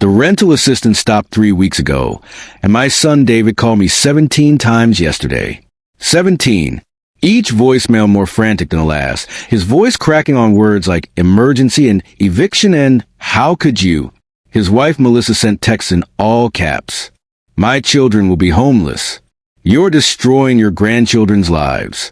The rental assistant stopped 3 weeks ago, and my son David called me 17 times yesterday. 17. Each voicemail more frantic than the last, his voice cracking on words like emergency and eviction and how could you. His wife Melissa sent texts in all caps. My children will be homeless. You're destroying your grandchildren's lives.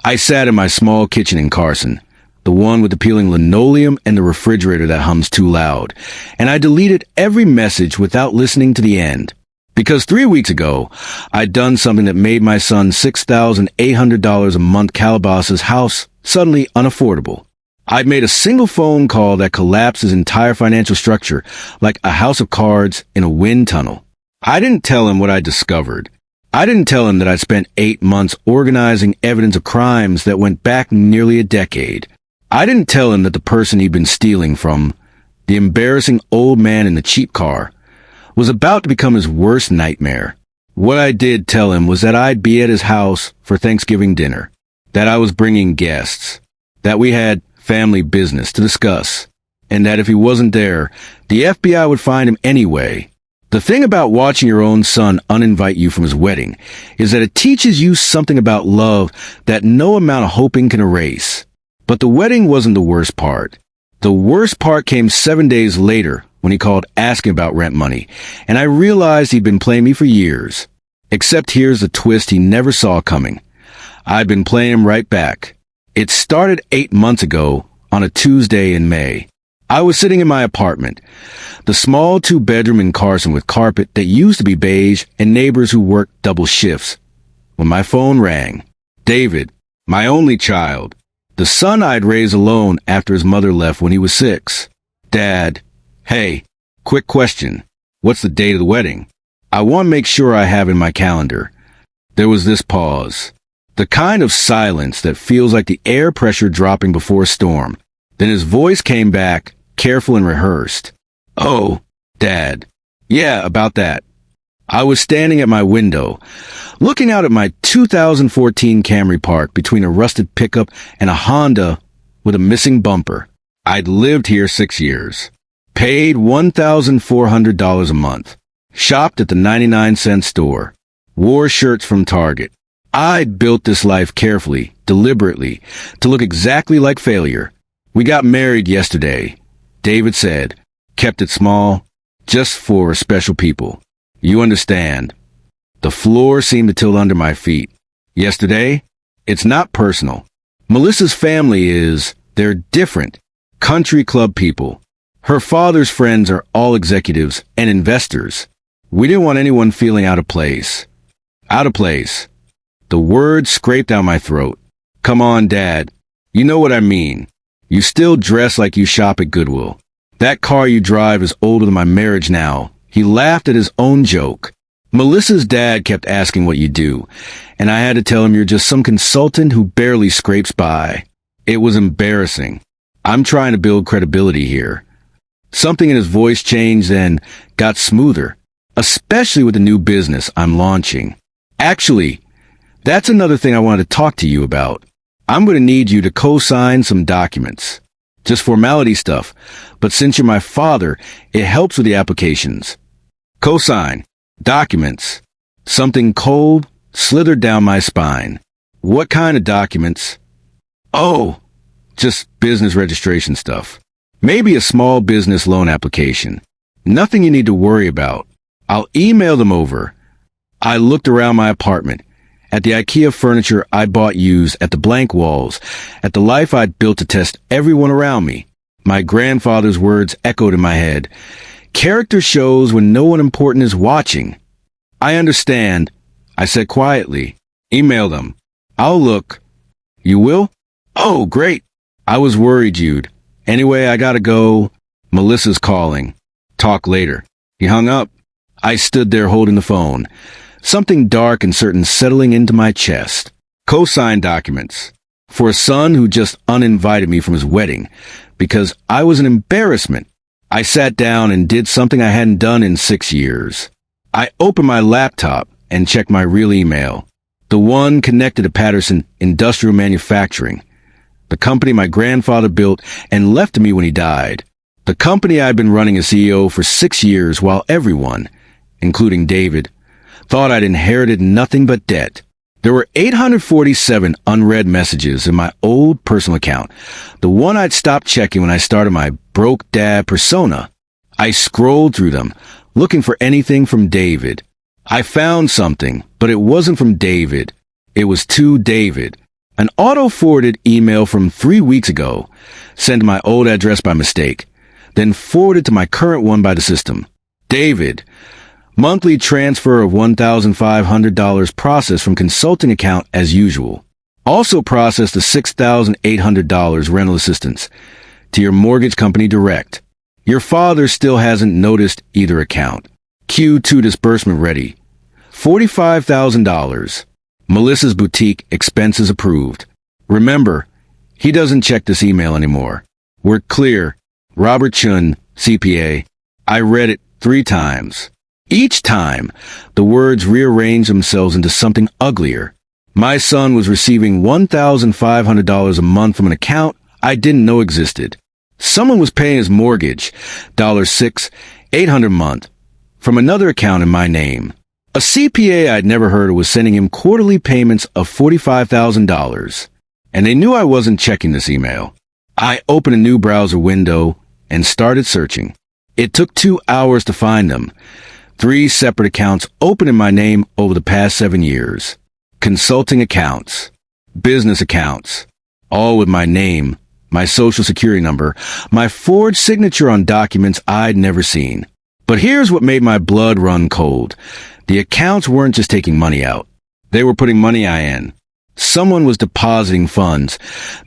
I sat in my small kitchen in Carson, the one with the peeling linoleum and the refrigerator that hums too loud, and I deleted every message without listening to the end. Because 3 weeks ago, I'd done something that made my son's $6,800 a month Calabasas house suddenly unaffordable. I'd made a single phone call that collapsed his entire financial structure like a house of cards in a wind tunnel. I didn't tell him what I discovered. I didn't tell him that I'd spent 8 months organizing evidence of crimes that went back nearly a decade. I didn't tell him that the person he'd been stealing from, the embarrassing old man in the cheap car, was about to become his worst nightmare. What I did tell him was that I'd be at his house for Thanksgiving dinner, that I was bringing guests, that we had family business to discuss, and that if he wasn't there, the FBI would find him anyway. The thing about watching your own son uninvite you from his wedding is that it teaches you something about love that no amount of hoping can erase. But the wedding wasn't the worst part. The worst part came 7 days later when he called asking about rent money, and I realized he'd been playing me for years. Except here's the twist he never saw coming. I'd been playing him right back. It started 8 months ago on a Tuesday in May. I was sitting in my apartment, the small 2-bedroom in Carson with carpet that used to be beige and neighbors who worked double shifts, when my phone rang. David, my only child, the son I'd raised alone after his mother left when he was 6. Dad, hey, quick question. What's the date of the wedding? I want to make sure I have in my calendar. There was this pause, the kind of silence that feels like the air pressure dropping before a storm. Then his voice came back, careful and rehearsed. Oh, Dad. Yeah, about that. I was standing at my window, looking out at my 2014 Camry parked between a rusted pickup and a Honda with a missing bumper. I'd lived here 6 years, paid $1,400 a month, shopped at the 99-cent store, wore shirts from Target. I'd built this life carefully, deliberately, to look exactly like failure. We got married yesterday, David said, kept it small, just for special people. You understand. The floor seemed to tilt under my feet. Yesterday? It's not personal. Melissa's family they're different. Country club people. Her father's friends are all executives and investors. We didn't want anyone feeling out of place. Out of place. The words scraped out my throat. Come on, Dad. You know what I mean. You still dress like you shop at Goodwill. That car you drive is older than my marriage now. He laughed at his own joke. Melissa's dad kept asking what you do, and I had to tell him you're just some consultant who barely scrapes by. It was embarrassing. I'm trying to build credibility here. Something in his voice changed and got smoother, especially with the new business I'm launching. Actually, that's another thing I wanted to talk to you about. I'm going to need you to co-sign some documents. Just formality stuff, but since you're my father, it helps with the applications. Co-sign. Documents. Something cold slithered down my spine. What kind of documents? Oh, just business registration stuff. Maybe a small business loan application. Nothing you need to worry about. I'll email them over. I looked around my apartment, at the IKEA furniture I bought used, at the blank walls, at the life I'd built to test everyone around me. My grandfather's words echoed in my head. Character shows when no one important is watching. I understand, I said quietly. Email them. I'll look. You will? Oh, great. I was worried you'd. Anyway, I gotta go. Melissa's calling. Talk later. He hung up. I stood there holding the phone. Something dark and certain settling into my chest. Co-signed documents. For a son who just uninvited me from his wedding. Because I was an embarrassment. I sat down and did something I hadn't done in 6 years. I opened my laptop and checked my real email. The one connected to Patterson Industrial Manufacturing. The company my grandfather built and left to me when he died. The company I'd been running as CEO for 6 years while everyone, including David, thought I'd inherited nothing but debt. There were 847 unread messages in my old personal account, the one I'd stopped checking when I started my broke dad persona. I scrolled through them, looking for anything from David. I found something, but it wasn't from David. It was to David. An auto-forwarded email from 3 weeks ago, sent to my old address by mistake, then forwarded to my current one by the system. David, monthly transfer of $1,500 processed from consulting account as usual. Also processed the $6,800 rental assistance to your mortgage company direct. Your father still hasn't noticed either account. Q2 disbursement ready. $45,000. Melissa's boutique expenses approved. Remember, he doesn't check this email anymore. We're clear. Robert Chun, CPA. I read it 3 times. Each time, the words rearranged themselves into something uglier. My son was receiving $1,500 a month from an account I didn't know existed. Someone was paying his mortgage, $6,800 a month, from another account in my name. A CPA I'd never heard of was sending him quarterly payments of $45,000, and they knew I wasn't checking this email. I opened a new browser window and started searching. It took 2 hours to find them. 3 separate accounts open in my name over the past 7 years. Consulting accounts, business accounts, all with my name, my social security number, my forged signature on documents I'd never seen. But here's what made my blood run cold. The accounts weren't just taking money out. They were putting money in. Someone was depositing funds,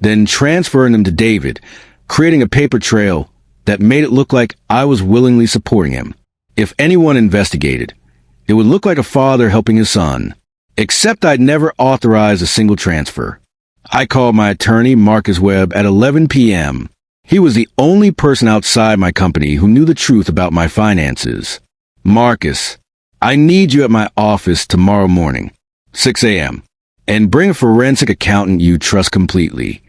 then transferring them to David, creating a paper trail that made it look like I was willingly supporting him. If anyone investigated, it would look like a father helping his son. Except I'd never authorized a single transfer. I called my attorney, Marcus Webb, at 11 p.m. He was the only person outside my company who knew the truth about my finances. Marcus, I need you at my office tomorrow morning, 6 a.m., and bring a forensic accountant you trust completely.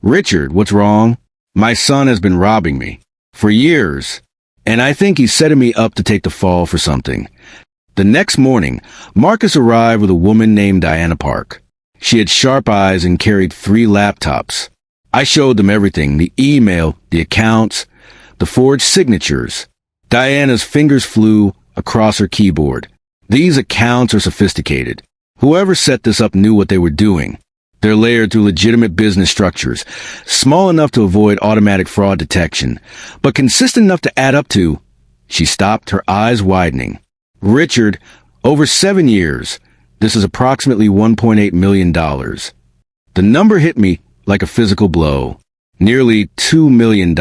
Richard, what's wrong? My son has been robbing me for years, and I think he's setting me up to take the fall for something. The next morning, Marcus arrived with a woman named Diana Park. She had sharp eyes and carried 3 laptops. I showed them everything, the email, the accounts, the forged signatures. Diana's fingers flew across her keyboard. These accounts are sophisticated. Whoever set this up knew what they were doing. They're layered through legitimate business structures, small enough to avoid automatic fraud detection, but consistent enough to add up to... She stopped, her eyes widening. Richard, over 7 years, this is approximately $1.8 million. The number hit me like a physical blow. Nearly $2 million.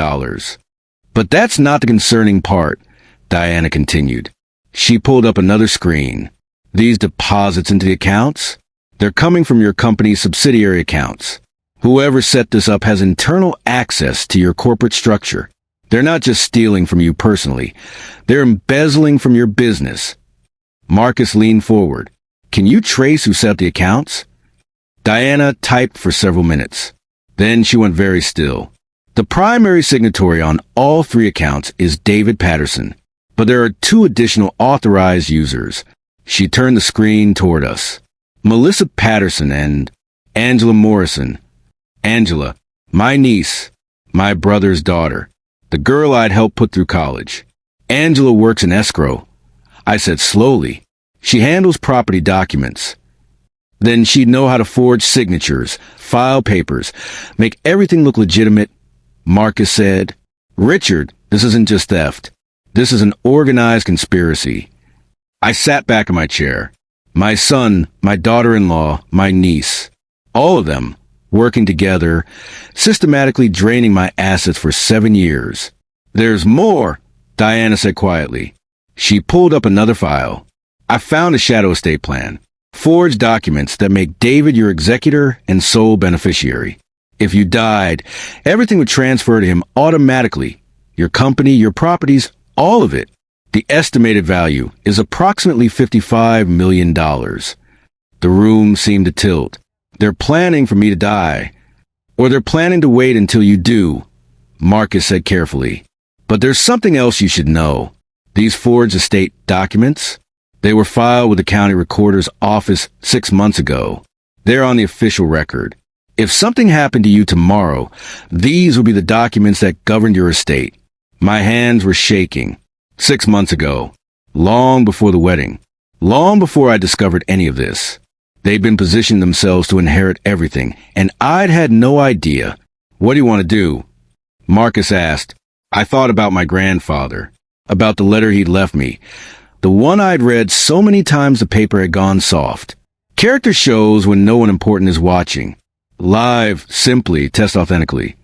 But that's not the concerning part, Diana continued. She pulled up another screen. These deposits into the accounts? They're coming from your company's subsidiary accounts. Whoever set this up has internal access to your corporate structure. They're not just stealing from you personally. They're embezzling from your business. Marcus leaned forward. Can you trace who set up the accounts? Diana typed for several minutes. Then she went very still. The primary signatory on all 3 accounts is David Patterson, but there are 2 additional authorized users. She turned the screen toward us. Melissa Patterson and Angela Morrison. Angela, my niece, my brother's daughter. The girl I'd helped put through college. Angela works in escrow. I said slowly. She handles property documents. Then she'd know how to forge signatures, file papers, make everything look legitimate. Marcus said, Richard, this isn't just theft. This is an organized conspiracy. I sat back in my chair. My son, my daughter-in-law, my niece, all of them working together, systematically draining my assets for 7 years. There's more, Diana said quietly. She pulled up another file. I found a shadow estate plan, forged documents that make David your executor and sole beneficiary. If you died, everything would transfer to him automatically. Your company, your properties, all of it. The estimated value is approximately $55 million. The room seemed to tilt. They're planning for me to die. Or they're planning to wait until you do, Marcus said carefully. But there's something else you should know. These forged estate documents, they were filed with the county recorder's office 6 months ago. They're on the official record. If something happened to you tomorrow, these would be the documents that governed your estate. My hands were shaking. 6 months ago. Long before the wedding. Long before I discovered any of this. They'd been positioning themselves to inherit everything, and I'd had no idea. What do you want to do? Marcus asked. I thought about my grandfather. About the letter he'd left me. The one I'd read so many times the paper had gone soft. Character shows when no one important is watching. Live, simply, test authentically.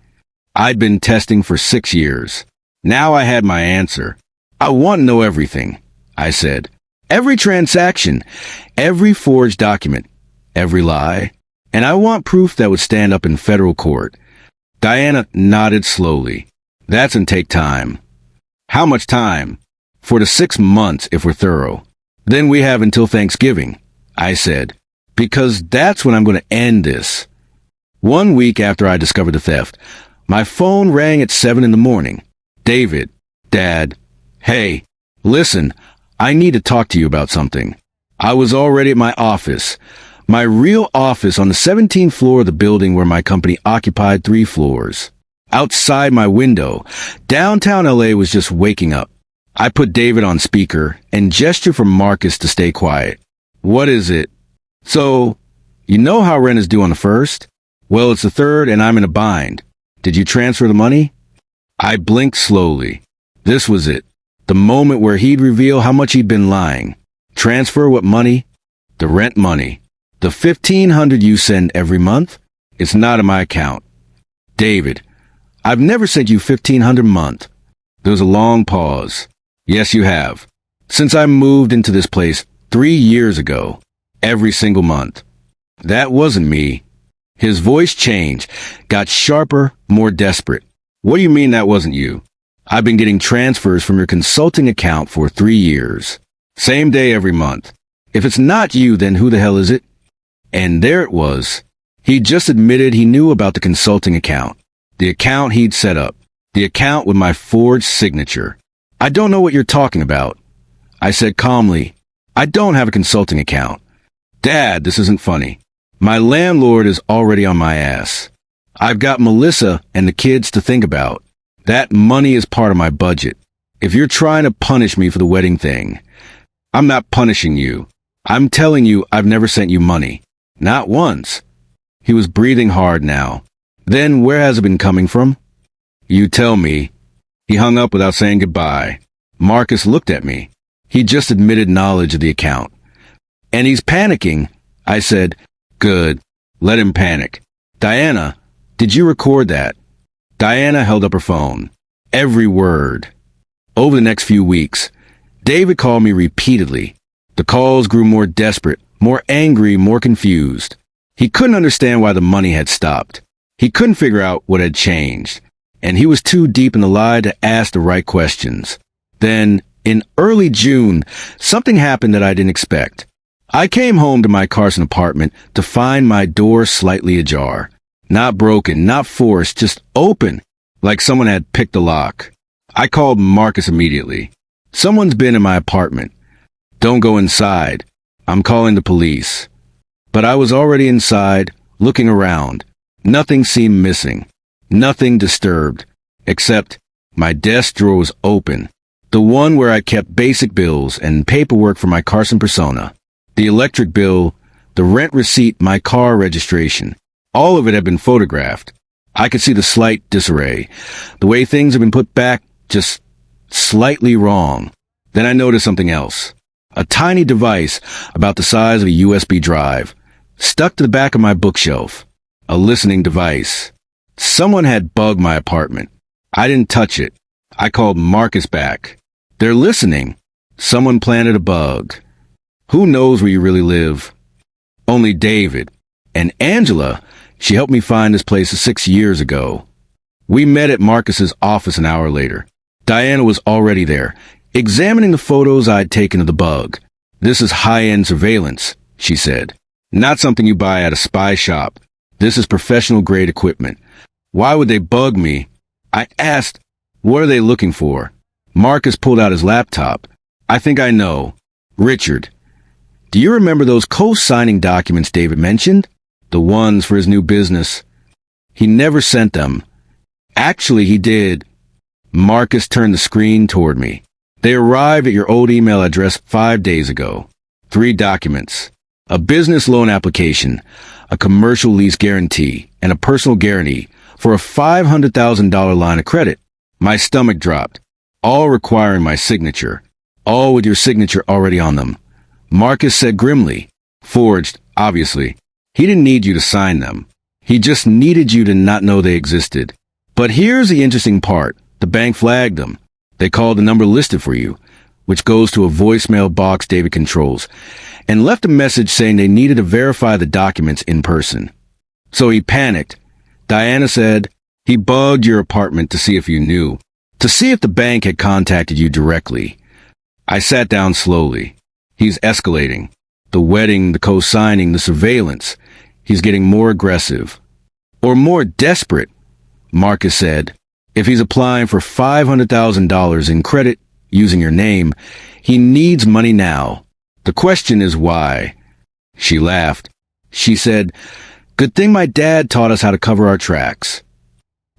I'd been testing for 6 years. Now I had my answer. I want to know everything, I said. Every transaction, every forged document, every lie. And I want proof that would stand up in federal court. Diana nodded slowly. That's gonna take time. How much time? 4 to 6 months if we're thorough. Then we have until Thanksgiving, I said, because that's when I'm going to end this. 1 week after I discovered the theft, my phone rang at 7 in the morning. David, Dad, hey, listen, I need to talk to you about something. I was already at my office, my real office on the 17th floor of the building where my company occupied 3 floors. Outside my window, downtown LA was just waking up. I put David on speaker and gestured for Marcus to stay quiet. What is it? So, you know how rent is due on the 1st? Well, it's the 3rd and I'm in a bind. Did you transfer the money? I blinked slowly. This was it. The moment where he'd reveal how much he'd been lying. Transfer what money? The rent money. The $1,500 you send every month? It's not in my account. David, I've never sent you $1,500 a month. There was a long pause. Yes, you have. Since I moved into this place 3 years ago. Every single month. That wasn't me. His voice changed, got sharper, more desperate. What do you mean that wasn't you? I've been getting transfers from your consulting account for 3 years. Same day every month. If it's not you, then who the hell is it? And there it was. He just admitted he knew about the consulting account. The account he'd set up. The account with my forged signature. I don't know what you're talking about. I said calmly, I don't have a consulting account. Dad, this isn't funny. My landlord is already on my ass. I've got Melissa and the kids to think about. That money is part of my budget. If you're trying to punish me for the wedding thing, I'm not punishing you. I'm telling you I've never sent you money. Not once. He was breathing hard now. Then where has it been coming from? You tell me. He hung up without saying goodbye. Marcus looked at me. He just admitted knowledge of the account. And he's panicking. I said, good. Let him panic. Diana, did you record that? Diana held up her phone. Every word. Over the next few weeks, David called me repeatedly. The calls grew more desperate, more angry, more confused. He couldn't understand why the money had stopped. He couldn't figure out what had changed. And he was too deep in the lie to ask the right questions. Then, in early June, something happened that I didn't expect. I came home to my Carson apartment to find my door slightly ajar. Not broken, not forced, just open, like someone had picked the lock. I called Marcus immediately. Someone's been in my apartment. Don't go inside. I'm calling the police. But I was already inside, looking around. Nothing seemed missing. Nothing disturbed. Except my desk drawer was open. The one where I kept basic bills and paperwork for my Carson persona. The electric bill, the rent receipt, my car registration. All of it had been photographed. I could see the slight disarray. The way things had been put back, just slightly wrong. Then I noticed something else. A tiny device about the size of a USB drive, stuck to the back of my bookshelf. A listening device. Someone had bugged my apartment. I didn't touch it. I called Marcus back. They're listening. Someone planted a bug. Who knows where you really live? Only David. And Angela, she helped me find this place 6 years ago. We met at Marcus's office an hour later. Diana was already there, examining the photos I'd taken of the bug. This is high-end surveillance, she said. Not something you buy at a spy shop. This is professional-grade equipment. Why would they bug me? I asked, What are they looking for? Marcus pulled out his laptop. I think I know. Richard, do you remember those co-signing documents David mentioned? The ones for his new business. He never sent them. Actually, he did. Marcus turned the screen toward me. They arrived at your old email address 5 days ago. 3 documents. A business loan application, a commercial lease guarantee, and a personal guarantee for a $500,000 line of credit. My stomach dropped. All requiring my signature. All with your signature already on them. Marcus said grimly. Forged, obviously. He didn't need you to sign them. He just needed you to not know they existed. But here's the interesting part. The bank flagged them. They called the number listed for you, which goes to a voicemail box David controls, and left a message saying they needed to verify the documents in person. So he panicked. Diana said he bugged your apartment to see if you knew, to see if the bank had contacted you directly. I sat down slowly. He's escalating. The wedding, the co-signing, the surveillance. He's getting more aggressive. Or more desperate, Marcus said. If he's applying for $500,000 in credit using your name, he needs money now. The question is why. She laughed. She said, good thing my dad taught us how to cover our tracks.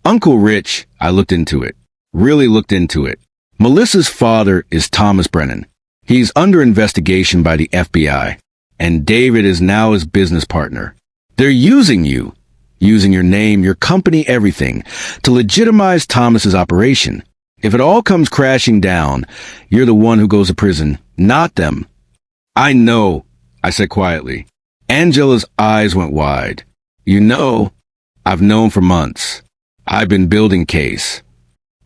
Uncle Rich, I looked into it. Really looked into it. Melissa's father is Thomas Brennan. He's under investigation by the FBI, and David is now his business partner. They're using you, using your name, your company, everything, to legitimize Thomas's operation. If it all comes crashing down, you're the one who goes to prison, not them. I know, I said quietly. Angela's eyes went wide. You know, I've known for months. I've been building case.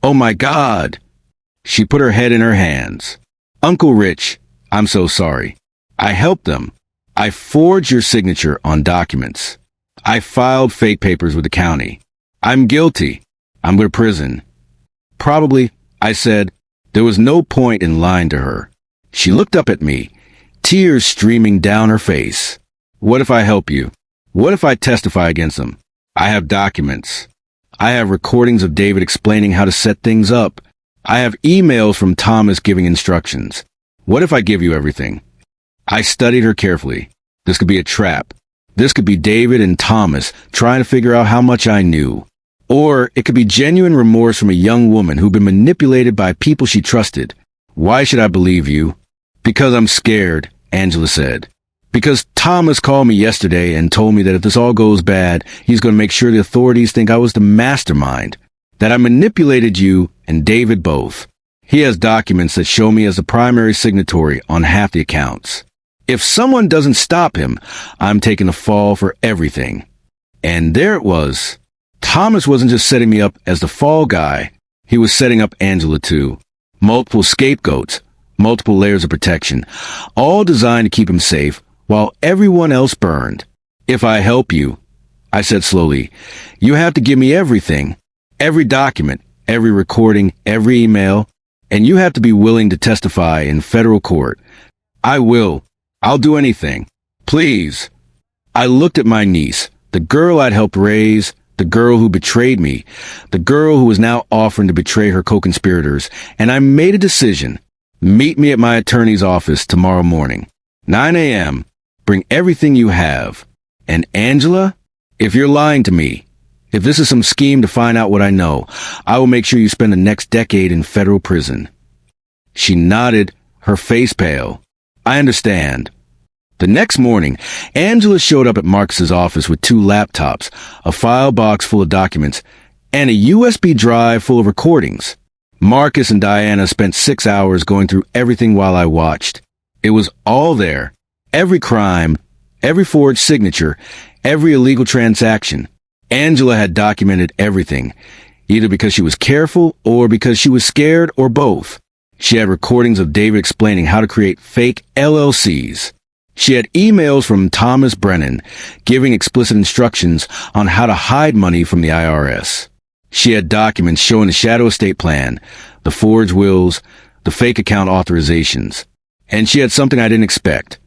Oh my God. She put her head in her hands. Uncle Rich, I'm so sorry. I helped them. I forged your signature on documents. I filed fake papers with the county. I'm guilty. I'm going to prison. Probably, I said. There was no point in lying to her. She looked up at me, tears streaming down her face. What if I help you? What if I testify against them? I have documents. I have recordings of David explaining how to set things up. I have emails from Thomas giving instructions. What if I give you everything? I studied her carefully. This could be a trap. This could be David and Thomas trying to figure out how much I knew. Or it could be genuine remorse from a young woman who'd been manipulated by people she trusted. Why should I believe you? Because I'm scared, Angela said. Because Thomas called me yesterday and told me that if this all goes bad, he's going to make sure the authorities think I was the mastermind. That I manipulated you and David both. He has documents that show me as the primary signatory on half the accounts. If someone doesn't stop him, I'm taking the fall for everything. And there it was. Thomas wasn't just setting me up as the fall guy. He was setting up Angela too. Multiple scapegoats, multiple layers of protection, all designed to keep him safe while everyone else burned. If I help you, I said slowly, you have to give me everything. Every document, every recording, every email, and you have to be willing to testify in federal court. I will. I'll do anything. Please. I looked at my niece, the girl I'd helped raise, the girl who betrayed me, the girl who was now offering to betray her co-conspirators, and I made a decision. Meet me at my attorney's office tomorrow morning. 9 a.m. Bring everything you have. And Angela, if you're lying to me, if this is some scheme to find out what I know, I will make sure you spend the next decade in federal prison. She nodded, her face pale. I understand. The next morning, Angela showed up at Marcus's office with 2 laptops, a file box full of documents, and a USB drive full of recordings. Marcus and Diana spent 6 hours going through everything while I watched. It was all there. Every crime, every forged signature, every illegal transaction. Angela had documented everything, either because she was careful or because she was scared or both. She had recordings of David explaining how to create fake LLCs. She had emails from Thomas Brennan giving explicit instructions on how to hide money from the IRS. She had documents showing the shadow estate plan, the forged wills, the fake account authorizations. And she had something I didn't expect.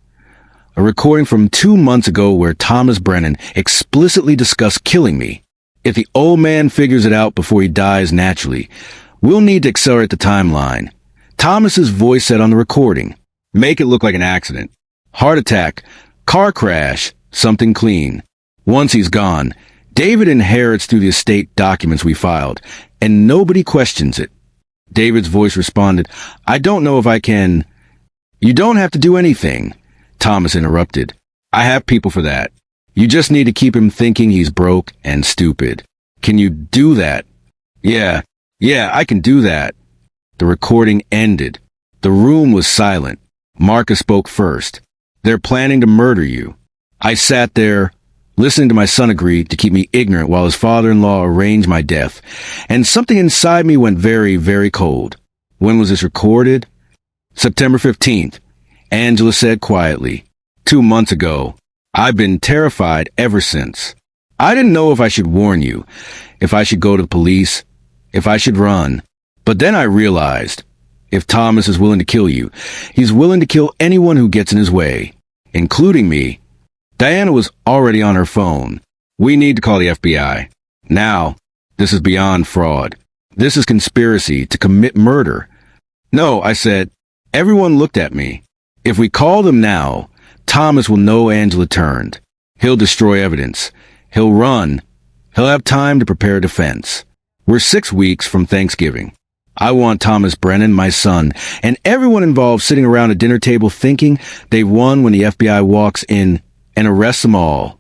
A recording from 2 months ago where Thomas Brennan explicitly discussed killing me. If the old man figures it out before he dies naturally, We'll need to accelerate the timeline. Thomas's voice said on the recording. Make it look like an accident. Heart attack, car crash, something clean. Once he's gone, David inherits through the estate documents we filed, and nobody questions it. David's voice responded, I don't know if I can. You don't have to do anything, Thomas interrupted. I have people for that. You just need to keep him thinking he's broke and stupid. Can you do that? Yeah, I can do that. The recording ended. The room was silent. Marcus spoke first. They're planning to murder you. I sat there, listening to my son agree to keep me ignorant while his father-in-law arranged my death, and something inside me went very, very cold. When was this recorded? September 15th. Angela said quietly, 2 months ago. I've been terrified ever since. I didn't know if I should warn you, if I should go to the police, if I should run. But then I realized, if Thomas is willing to kill you, he's willing to kill anyone who gets in his way, including me. Diana was already on her phone. We need to call the FBI. Now, this is beyond fraud. This is conspiracy to commit murder. No, I said. Everyone looked at me. If we call them now, Thomas will know Angela turned. He'll destroy evidence. He'll run. He'll have time to prepare a defense. We're 6 weeks from Thanksgiving. I want Thomas Brennan, my son, and everyone involved sitting around a dinner table thinking they've won when the FBI walks in and arrests them all.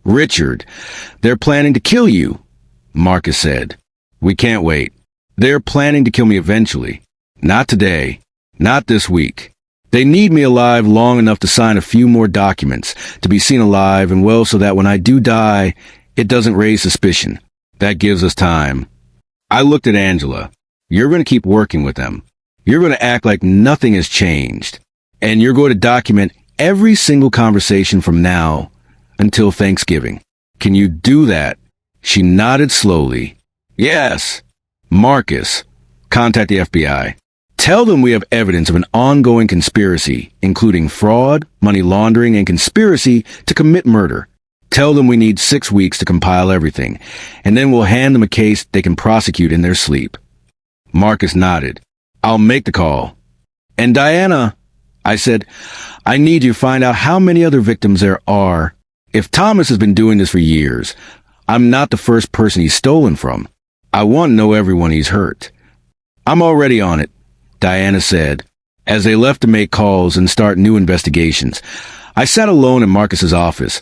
Richard, they're planning to kill you, Marcus said. We can't wait. They're planning to kill me eventually. Not today. Not this week. They need me alive long enough to sign a few more documents, to be seen alive and well so that when I do die, it doesn't raise suspicion. That gives us time. I looked at Angela. You're going to keep working with them. You're going to act like nothing has changed. And you're going to document every single conversation from now until Thanksgiving. Can you do that? She nodded slowly. Yes. Marcus, contact the FBI. Tell them we have evidence of an ongoing conspiracy, including fraud, money laundering, and conspiracy to commit murder. Tell them we need 6 weeks to compile everything, and then we'll hand them a case they can prosecute in their sleep. Marcus nodded. I'll make the call. And Diana, I said, I need you to find out how many other victims there are. If Thomas has been doing this for years, I'm not the first person he's stolen from. I want to know everyone he's hurt. I'm already on it, Diana said. As they left to make calls and start new investigations, I sat alone in Marcus's office,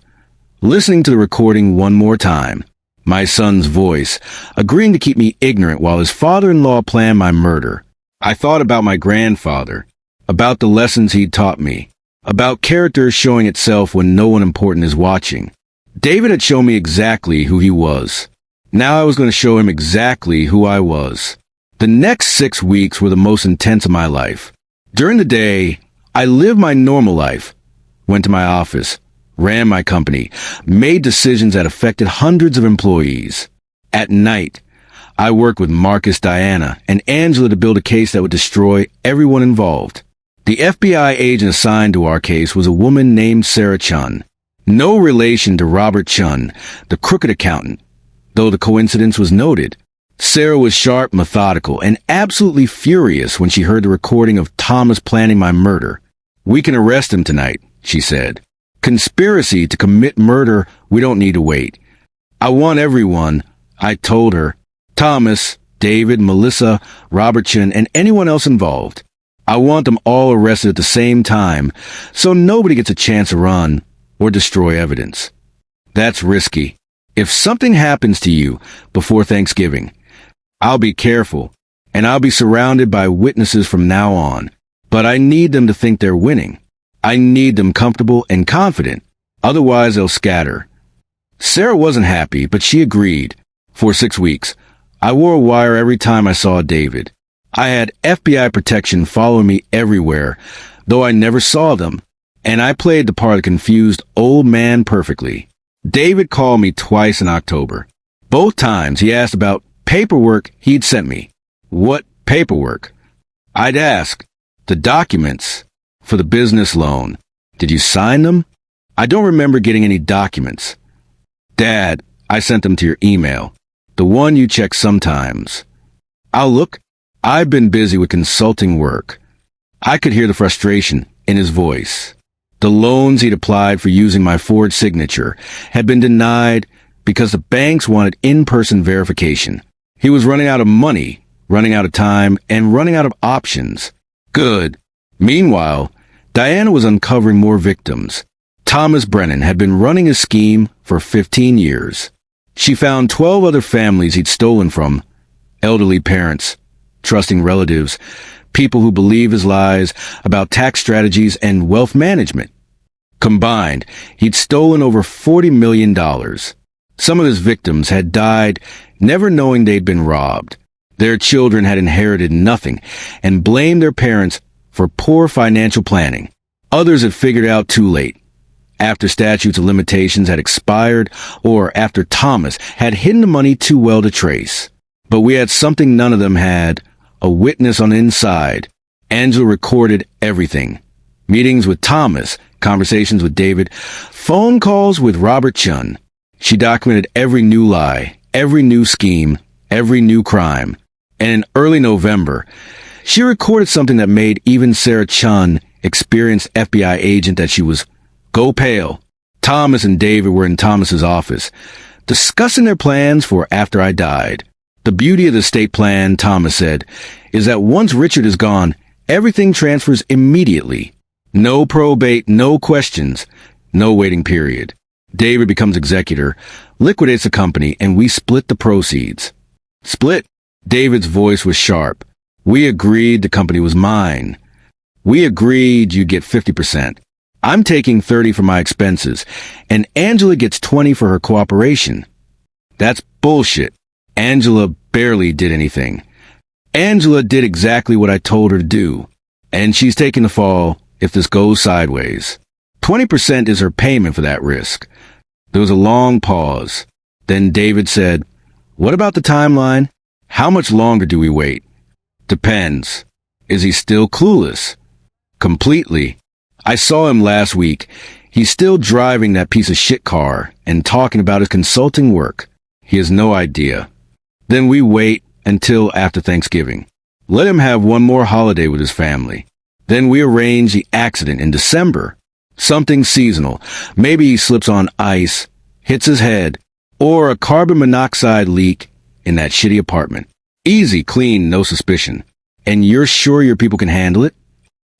listening to the recording one more time. My son's voice, agreeing to keep me ignorant while his father-in-law planned my murder. I thought about my grandfather, about the lessons he'd taught me, about character showing itself when no one important is watching. David had shown me exactly who he was. Now I was going to show him exactly who I was. The next 6 weeks were the most intense of my life. During the day, I lived my normal life, went to my office, ran my company, made decisions that affected hundreds of employees. At night, I worked with Marcus, Diana, and Angela to build a case that would destroy everyone involved. The FBI agent assigned to our case was a woman named Sarah Chun. No relation to Robert Chun, the crooked accountant, though the coincidence was noted. Sarah was sharp, methodical, and absolutely furious when she heard the recording of Thomas planning my murder. We can arrest him tonight, she said. Conspiracy to commit murder, we don't need to wait. I want everyone, I told her. Thomas, David, Melissa, Robertson, and anyone else involved. I want them all arrested at the same time, so nobody gets a chance to run or destroy evidence. That's risky. If something happens to you before Thanksgiving, I'll be careful, and I'll be surrounded by witnesses from now on. But I need them to think they're winning. I need them comfortable and confident. Otherwise, they'll scatter. Sarah wasn't happy, but she agreed. For 6 weeks, I wore a wire every time I saw David. I had FBI protection following me everywhere, though I never saw them, and I played the part of the confused old man perfectly. David called me twice in October. Both times he asked about paperwork he'd sent me. What paperwork? I'd ask. The documents for the business loan. Did you sign them? I don't remember getting any documents. Dad, I sent them to your email. The one you check sometimes. I'll look, I've been busy with consulting work. I could hear the frustration in his voice. The loans he'd applied for using my forged signature had been denied because the banks wanted in-person verification. He was running out of money, running out of time, and running out of options. Good. Meanwhile, Diana was uncovering more victims. Thomas Brennan had been running his scheme for 15 years. She found 12 other families he'd stolen from, elderly parents, trusting relatives, people who believe his lies about tax strategies and wealth management. Combined, he'd stolen over $40 million. Some of his victims had died never knowing they'd been robbed. Their children had inherited nothing and blamed their parents for poor financial planning. Others had figured out too late, after statutes of limitations had expired or after Thomas had hidden the money too well to trace. But we had something none of them had, a witness on the inside. Angela recorded everything. Meetings with Thomas, conversations with David, phone calls with Robert Chun. She documented every new lie, every new scheme, every new crime. And in early November, she recorded something that made even Sarah Chun, experienced FBI agent that she was, go pale. Thomas and David were in Thomas's office, discussing their plans for after I died. The beauty of the estate plan, Thomas said, is that once Richard is gone, everything transfers immediately. No probate, no questions, no waiting period. David becomes executor, liquidates the company, and we split the proceeds. Split? David's voice was sharp. We agreed the company was mine. We agreed you get 50%. I'm taking 30 for my expenses, and Angela gets 20 for her cooperation. That's bullshit. Angela barely did anything. Angela did exactly what I told her to do, and she's taking the fall if this goes sideways. 20% is her payment for that risk. There was a long pause. Then David said, what about the timeline? How much longer do we wait? Depends. Is he still clueless? Completely. I saw him last week. He's still driving that piece of shit car and talking about his consulting work. He has no idea. Then we wait until after Thanksgiving. Let him have one more holiday with his family. Then we arrange the accident in December. Something seasonal. Maybe he slips on ice, hits his head, or a carbon monoxide leak in that shitty apartment. Easy, clean, no suspicion. And you're sure your people can handle it?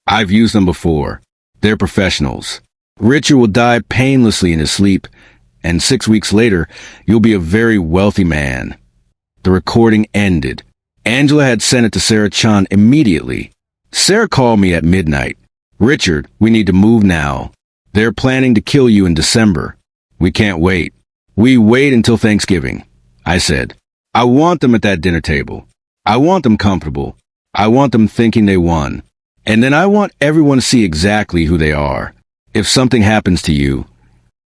I've used them before. They're professionals. Richard will die painlessly in his sleep, and 6 weeks later, you'll be a very wealthy man. The recording ended. Angela had sent it to Sarah Chun immediately. Sarah called me at midnight. Richard, we need to move now. They're planning to kill you in December. We can't wait. We wait until Thanksgiving. I said, I want them at that dinner table. I want them comfortable. I want them thinking they won. And then I want everyone to see exactly who they are. If something happens to you,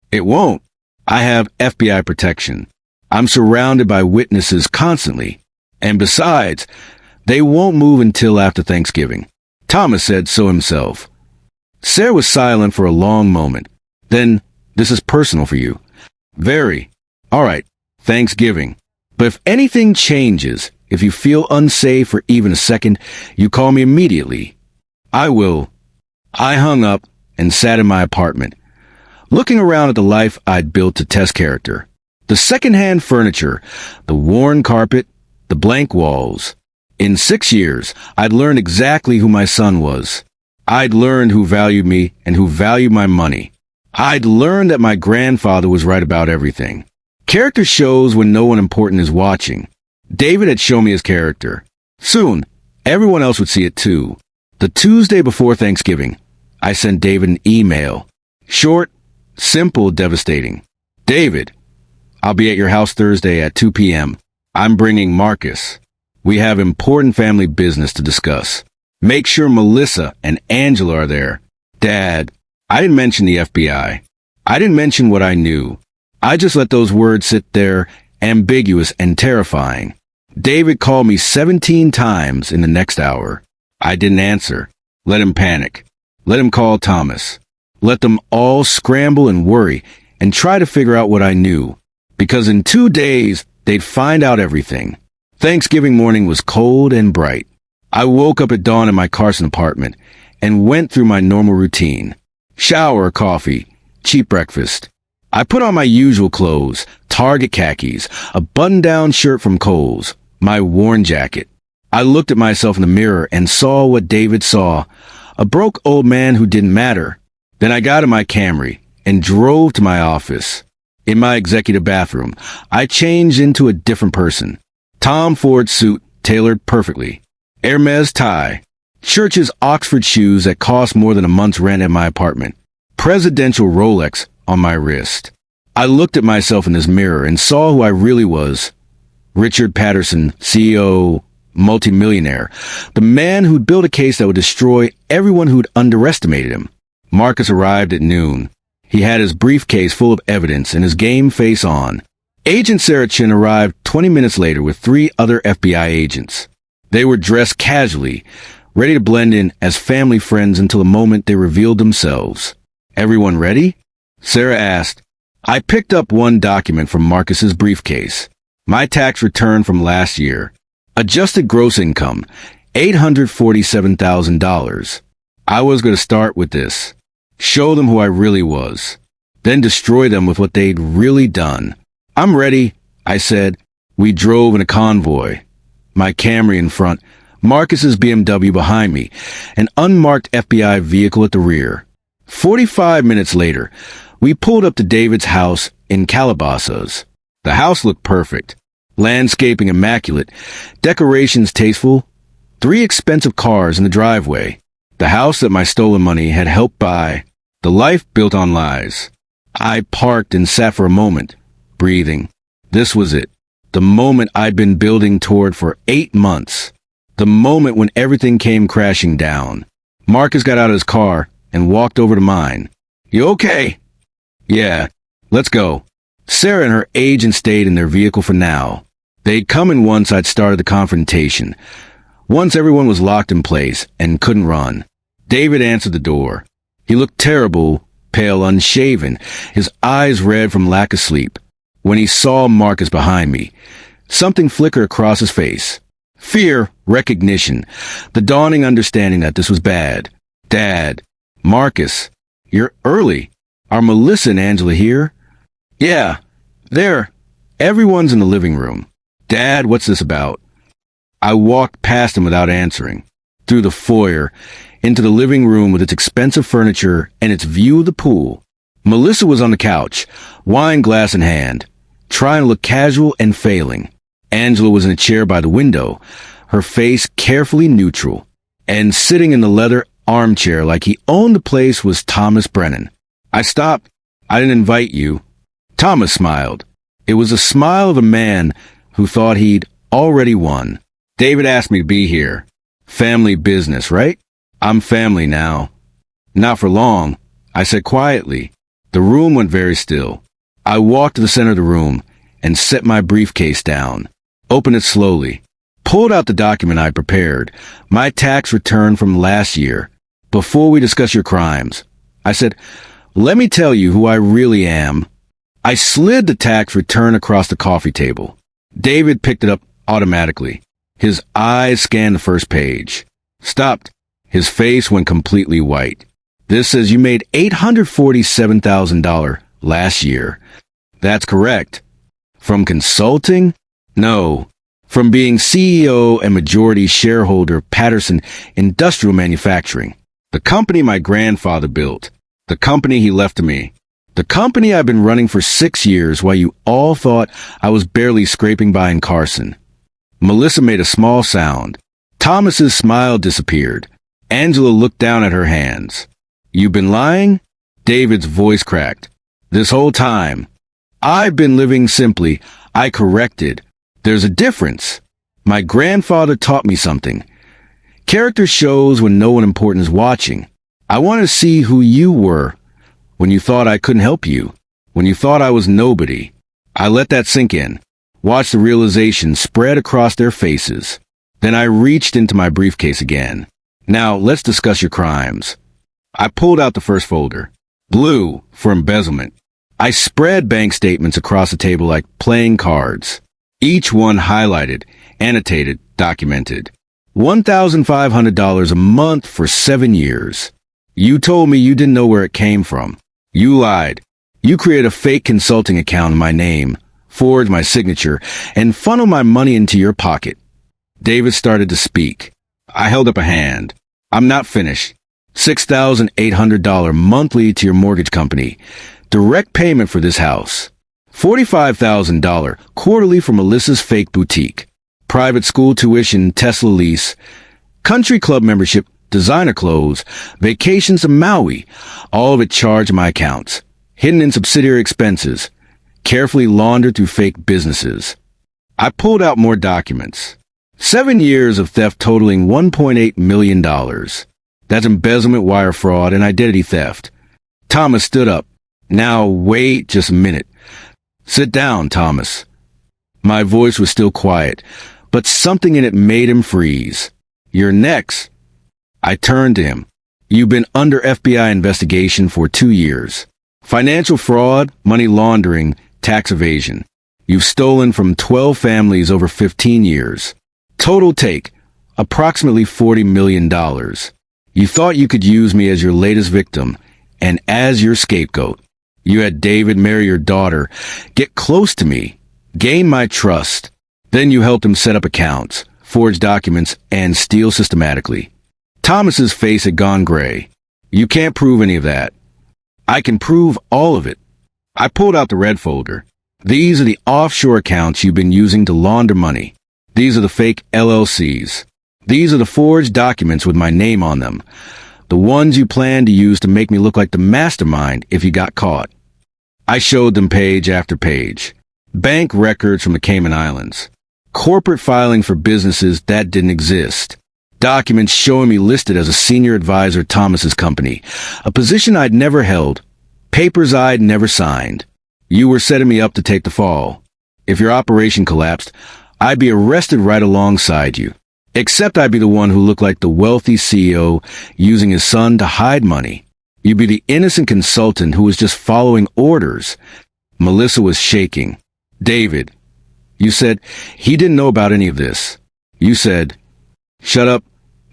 it won't. I have FBI protection. I'm surrounded by witnesses constantly. And besides, they won't move until after Thanksgiving. Thomas said so himself. Sarah was silent for a long moment. Then, this is personal for you. Very. All right, Thanksgiving. But if anything changes, if you feel unsafe for even a second, you call me immediately. I will. I hung up and sat in my apartment, looking around at the life I'd built to test character. The second-hand furniture, the worn carpet, the blank walls. In 6 years, I'd learned exactly who my son was. I'd learned who valued me and who valued my money. I'd learned that my grandfather was right about everything. Character shows when no one important is watching. David had shown me his character. Soon, everyone else would see it too. The Tuesday before Thanksgiving, I sent David an email. Short, simple, devastating. David, I'll be at your house Thursday at 2 p.m. I'm bringing Marcus. We have important family business to discuss. Make sure Melissa and Angela are there. Dad, I didn't mention the FBI. I didn't mention what I knew. I just let those words sit there, ambiguous and terrifying. David called me 17 times in the next hour. I didn't answer. Let him panic. Let him call Thomas. Let them all scramble and worry and try to figure out what I knew. Because in 2 days, they'd find out everything. Thanksgiving morning was cold and bright. I woke up at dawn in my Carson apartment and went through my normal routine. Shower, coffee, cheap breakfast. I put on my usual clothes, Target khakis, a button-down shirt from Kohl's, my worn jacket. I looked at myself in the mirror and saw what David saw, a broke old man who didn't matter. Then I got in my Camry and drove to my office. In my executive bathroom, I changed into a different person. Tom Ford suit tailored perfectly. Hermes tie. Church's Oxford shoes that cost more than a month's rent at my apartment. Presidential Rolex on my wrist. I looked at myself in this mirror and saw who I really was. Richard Patterson, CEO, multimillionaire. The man who'd built a case that would destroy everyone who'd underestimated him. Marcus arrived at noon. He had his briefcase full of evidence and his game face on. Agent Sarah Chin arrived 20 minutes later with 3 other FBI agents. They were dressed casually, ready to blend in as family friends until the moment they revealed themselves. Everyone ready? Sarah asked. I picked up one document from Marcus's briefcase. My tax return from last year. Adjusted gross income, $847,000. I was going to start with this. Show them who I really was. Then destroy them with what they'd really done. I'm ready, I said. We drove in a convoy. My Camry in front, Marcus's BMW behind me, an unmarked FBI vehicle at the rear. 45 minutes later, we pulled up to David's house in Calabasas. The house looked perfect. Landscaping immaculate, decorations tasteful, 3 expensive cars in the driveway. The house that my stolen money had helped buy. The life built on lies. I parked and sat for a moment, breathing. This was it. The moment I'd been building toward for 8 months. The moment when everything came crashing down. Marcus got out of his car and walked over to mine. You okay? Yeah, let's go. Sarah and her agent stayed in their vehicle for now. They'd come in once I'd started the confrontation. Once everyone was locked in place and couldn't run. David answered the door. He looked terrible, pale, unshaven, his eyes red from lack of sleep. When he saw Marcus behind me, something flickered across his face. Fear, recognition, the dawning understanding that this was bad. Dad, Marcus, you're early. Are Melissa and Angela here? Yeah, there. Everyone's in the living room. Dad, what's this about? I walked past him without answering. Through the foyer, into the living room with its expensive furniture and its view of the pool. Melissa was on the couch, wine glass in hand, trying to look casual and failing. Angela was in a chair by the window, her face carefully neutral. And sitting in the leather armchair like he owned the place was Thomas Brennan. I stopped. I didn't invite you. Thomas smiled. It was a smile of a man who thought he'd already won. David asked me to be here. Family business, right? I'm family now. Not for long, I said quietly. The room went very still. I walked to the center of the room and set my briefcase down. Opened it slowly. Pulled out the document I prepared, my tax return from last year. Before we discuss your crimes, I said, let me tell you who I really am. I slid the tax return across the coffee table. David picked it up automatically. His eyes scanned the first page. Stopped. His face went completely white. This says you made $847,000 last year. That's correct. From consulting? No. From being CEO and majority shareholder of Patterson Industrial Manufacturing. The company my grandfather built. The company he left to me. The company I've been running for 6 years while you all thought I was barely scraping by in Carson. Melissa made a small sound. Thomas's smile disappeared. Angela looked down at her hands. You've been lying? David's voice cracked. This whole time. I've been living simply. I corrected. There's a difference. My grandfather taught me something. Character shows when no one important is watching. I wanted to see who you were. When you thought I couldn't help you. When you thought I was nobody. I let that sink in. Watched the realization spread across their faces. Then I reached into my briefcase again. Now, let's discuss your crimes. I pulled out the first folder. Blue, for embezzlement. I spread bank statements across the table like playing cards. Each one highlighted, annotated, documented. $1,500 a month for 7 years. You told me you didn't know where it came from. You lied. You created a fake consulting account in my name, forged my signature, and funneled my money into your pocket. David started to speak. I held up a hand. I'm not finished. $6,800 monthly to your mortgage company. Direct payment for this house. $45,000 quarterly for Melissa's fake boutique. Private school tuition, Tesla lease. Country club membership, designer clothes, vacations to Maui. All of it charged my accounts. Hidden in subsidiary expenses. Carefully laundered through fake businesses. I pulled out more documents. 7 years of theft totaling $1.8 million. That's embezzlement, wire fraud, and identity theft. Thomas stood up. Now, wait just a minute. Sit down, Thomas. My voice was still quiet, but something in it made him freeze. You're next. I turned to him. You've been under FBI investigation for 2 years. Financial fraud, money laundering, tax evasion. You've stolen from 12 families over 15 years. Total take, approximately $40 million. You thought you could use me as your latest victim and as your scapegoat. You had David marry your daughter, get close to me, gain my trust. Then you helped him set up accounts, forge documents, and steal systematically. Thomas's face had gone gray. You can't prove any of that. I can prove all of it. I pulled out the red folder. These are the offshore accounts you've been using to launder money. These are the fake LLCs. These are the forged documents with my name on them. The ones you planned to use to make me look like the mastermind if you got caught. I showed them page after page. Bank records from the Cayman Islands. Corporate filing for businesses that didn't exist. Documents showing me listed as a senior advisor at Thomas's company, a position I'd never held, papers I'd never signed. You were setting me up to take the fall. If your operation collapsed, I'd be arrested right alongside you. Except I'd be the one who looked like the wealthy CEO using his son to hide money. You'd be the innocent consultant who was just following orders. Melissa was shaking. David, you said he didn't know about any of this. You said, shut up,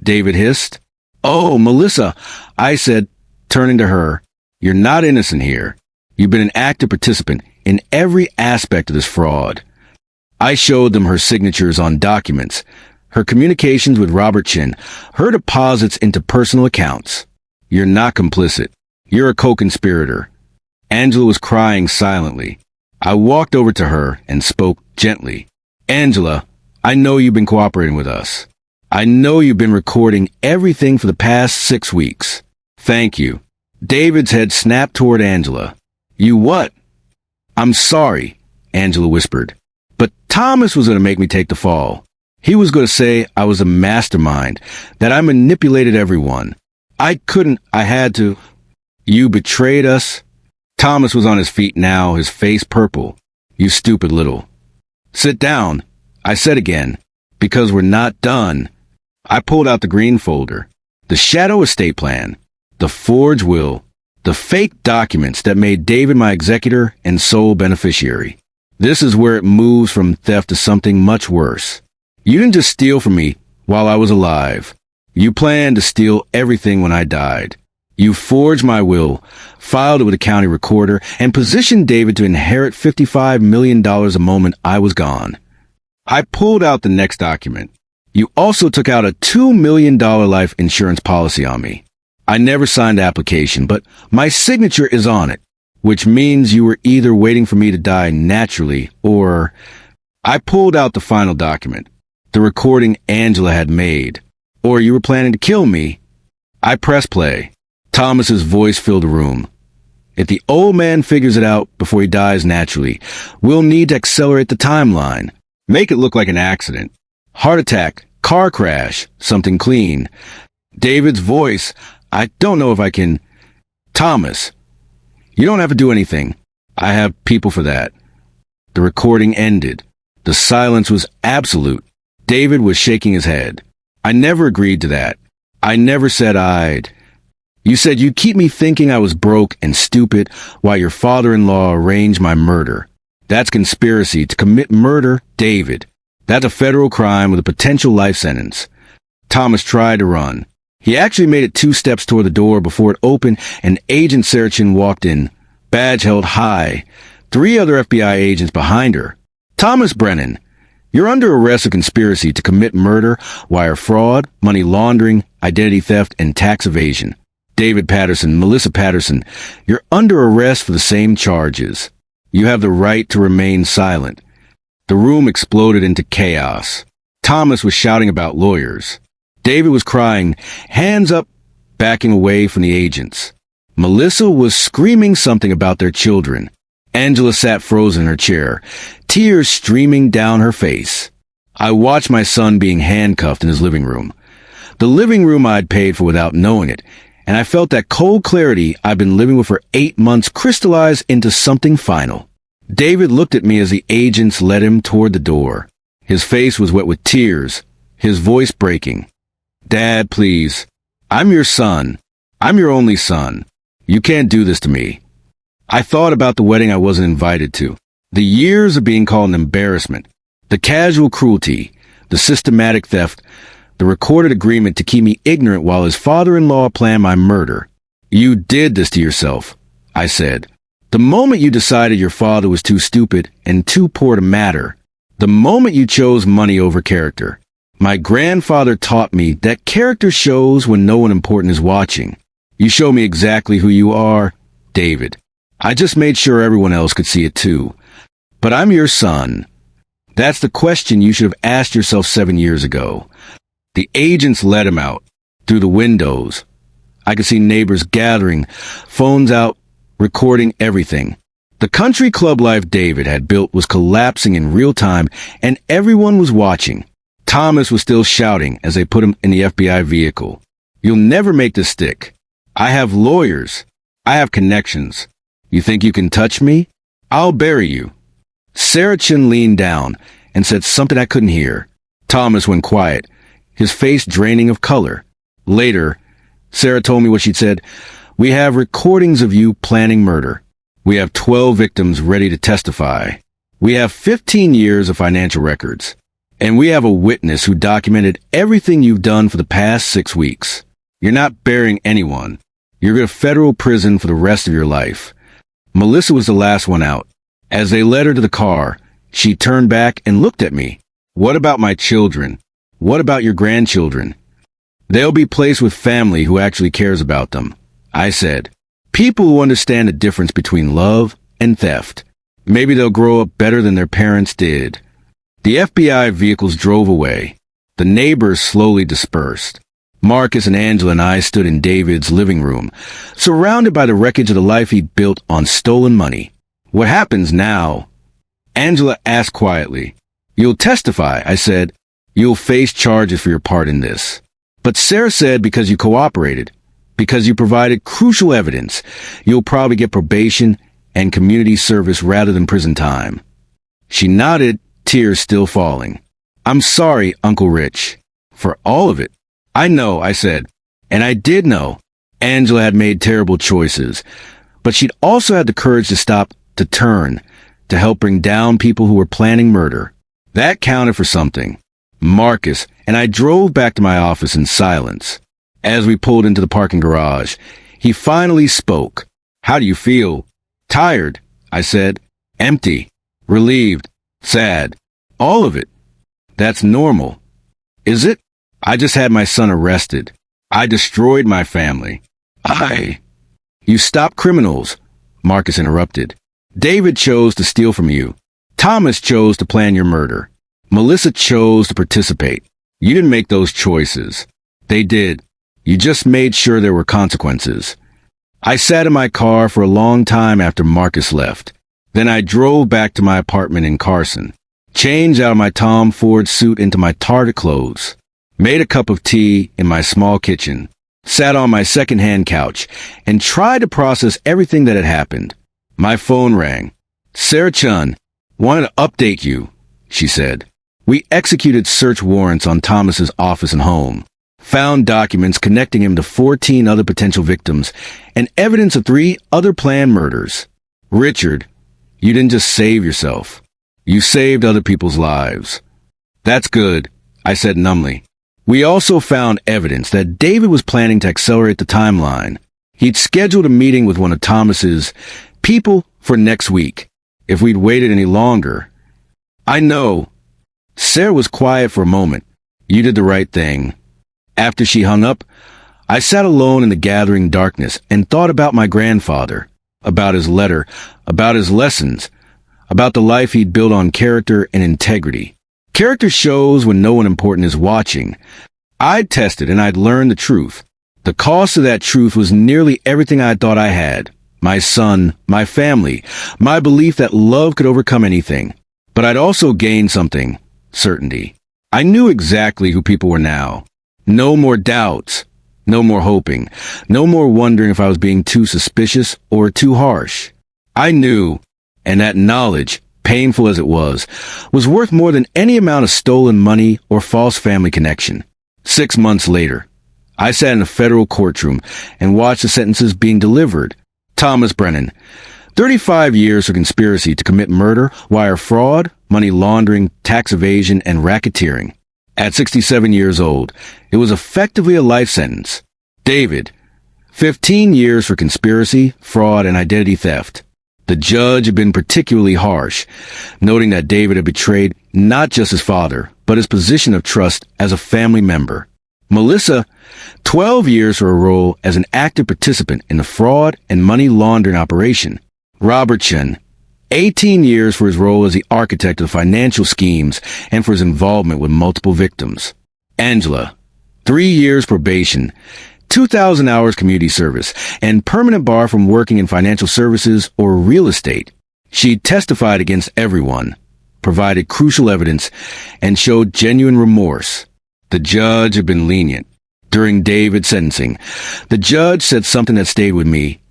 David hissed. Oh, Melissa, I said, turning to her, you're not innocent here. You've been an active participant in every aspect of this fraud. I showed them her signatures on documents, her communications with Robert Chin, her deposits into personal accounts. You're not complicit. You're a co-conspirator. Angela was crying silently. I walked over to her and spoke gently. Angela, I know you've been cooperating with us. I know you've been recording everything for the past 6 weeks. Thank you. David's head snapped toward Angela. You what? I'm sorry, Angela whispered. But Thomas was going to make me take the fall. He was going to say I was a mastermind, that I manipulated everyone. I had to. You betrayed us? Thomas was on his feet now, his face purple. You stupid little. Sit down, I said again, because we're not done. I pulled out the green folder, the shadow estate plan, the forged will, the fake documents that made David my executor and sole beneficiary. This is where it moves from theft to something much worse. You didn't just steal from me while I was alive. You planned to steal everything when I died. You forged my will, filed it with a county recorder, and positioned David to inherit $55 million the moment I was gone. I pulled out the next document. You also took out a $2 million life insurance policy on me. I never signed the application, but my signature is on it, which means you were either waiting for me to die naturally or... I pulled out the final document, the recording Angela had made. Or you were planning to kill me. I pressed play. Thomas's voice filled the room. If the old man figures it out before he dies naturally, we'll need to accelerate the timeline. Make it look like an accident. Heart attack, car crash, something clean. David's voice, I don't know if I can... Thomas, you don't have to do anything. I have people for that. The recording ended. The silence was absolute. David was shaking his head. I never agreed to that. I never said I'd. You said you'd keep me thinking I was broke and stupid while your father-in-law arranged my murder. That's conspiracy to commit murder, David. That's a federal crime with a potential life sentence. Thomas tried to run. He actually made it 2 steps toward the door before it opened and Agent Sarah Chin walked in, badge held high, 3 other FBI agents behind her. Thomas Brennan, you're under arrest of conspiracy to commit murder, wire fraud, money laundering, identity theft, and tax evasion. David Patterson, Melissa Patterson, you're under arrest for the same charges. You have the right to remain silent. The room exploded into chaos. Thomas was shouting about lawyers. David was crying, hands up, backing away from the agents. Melissa was screaming something about their children. Angela sat frozen in her chair, tears streaming down her face. I watched my son being handcuffed in his living room. The living room I'd paid for without knowing it, and I felt that cold clarity I'd been living with for 8 months crystallize into something final. David looked at me as the agents led him toward the door. His face was wet with tears, his voice breaking. Dad, please. I'm your son. I'm your only son. You can't do this to me. I thought about the wedding I wasn't invited to. The years of being called an embarrassment. The casual cruelty. The systematic theft. The recorded agreement to keep me ignorant while his father-in-law planned my murder. You did this to yourself, I said. The moment you decided your father was too stupid and too poor to matter. The moment you chose money over character. My grandfather taught me that character shows when no one important is watching. You show me exactly who you are, David. I just made sure everyone else could see it too. But I'm your son. That's the question you should have asked yourself 7 years ago. The agents let him out, through the windows. I could see neighbors gathering, phones out, recording everything. The country club life David had built was collapsing in real time, and everyone was watching. Thomas was still shouting as they put him in the FBI vehicle. You'll never make this stick. I have lawyers. I have connections. You think you can touch me? I'll bury you. Sarah Chin leaned down and said something I couldn't hear. Thomas went quiet, his face draining of color. Later, Sarah told me what she'd said. We have recordings of you planning murder. We have 12 victims ready to testify. We have 15 years of financial records. And we have a witness who documented everything you've done for the past 6 weeks. You're not burying anyone. You're in a federal prison for the rest of your life. Melissa was the last one out. As they led her to the car, she turned back and looked at me. What about my children? What about your grandchildren? They'll be placed with family who actually cares about them, I said. People who understand the difference between love and theft. Maybe they'll grow up better than their parents did. The FBI vehicles drove away. The neighbors slowly dispersed. Marcus and Angela and I stood in David's living room, surrounded by the wreckage of the life he'd built on stolen money. What happens now? Angela asked quietly. You'll testify, I said. You'll face charges for your part in this. But Sarah said because you cooperated, because you provided crucial evidence, you'll probably get probation and community service rather than prison time. She nodded, tears still falling. I'm sorry, Uncle Rich, for all of it. I know, I said, and I did know. Angela had made terrible choices, but she'd also had the courage to stop, to turn, to help bring down people who were planning murder. That counted for something. Marcus and I drove back to my office in silence. As we pulled into the parking garage, he finally spoke. How do you feel? Tired, I said. Empty. Relieved. Sad. All of it. That's normal. Is it? I just had my son arrested. I destroyed my family. You stopped criminals, Marcus interrupted. David chose to steal from you. Thomas chose to plan your murder. Melissa chose to participate. You didn't make those choices. They did. You just made sure there were consequences. I sat in my car for a long time after Marcus left. Then I drove back to my apartment in Carson, changed out of my Tom Ford suit into my Target clothes, made a cup of tea in my small kitchen, sat on my second-hand couch, and tried to process everything that had happened. My phone rang. Sarah Chun, wanted to update you, she said. We executed search warrants on Thomas's office and home, found documents connecting him to 14 other potential victims, and evidence of 3 other planned murders. Richard, you didn't just save yourself. You saved other people's lives. That's good, I said numbly. We also found evidence that David was planning to accelerate the timeline. He'd scheduled a meeting with one of Thomas's people for next week. If we'd waited any longer... I know. Sarah was quiet for a moment. You did the right thing. After she hung up, I sat alone in the gathering darkness and thought about my grandfather, about his letter, about his lessons, about the life he'd built on character and integrity. Character shows when no one important is watching. I'd tested and I'd learned the truth. The cost of that truth was nearly everything I thought I had. My son, my family, my belief that love could overcome anything. But I'd also gained something, certainty. I knew exactly who people were now. No more doubts. No more hoping. No more wondering if I was being too suspicious or too harsh. I knew, and that knowledge, painful as it was worth more than any amount of stolen money or false family connection. 6 months later, I sat in a federal courtroom and watched the sentences being delivered. Thomas Brennan, 35 years for conspiracy to commit murder, wire fraud, money laundering, tax evasion, and racketeering. At 67 years old, it was effectively a life sentence. David, 15 years for conspiracy, fraud, and identity theft. The judge had been particularly harsh, noting that David had betrayed not just his father, but his position of trust as a family member. Melissa, 12 years for a role as an active participant in the fraud and money laundering operation. Robertson, 18 years for his role as the architect of financial schemes and for his involvement with multiple victims. Angela, 3 years probation, 2,000 hours community service, and permanent bar from working in financial services or real estate. She testified against everyone, provided crucial evidence, and showed genuine remorse. The judge had been lenient. During David's sentencing, the judge said something that stayed with me.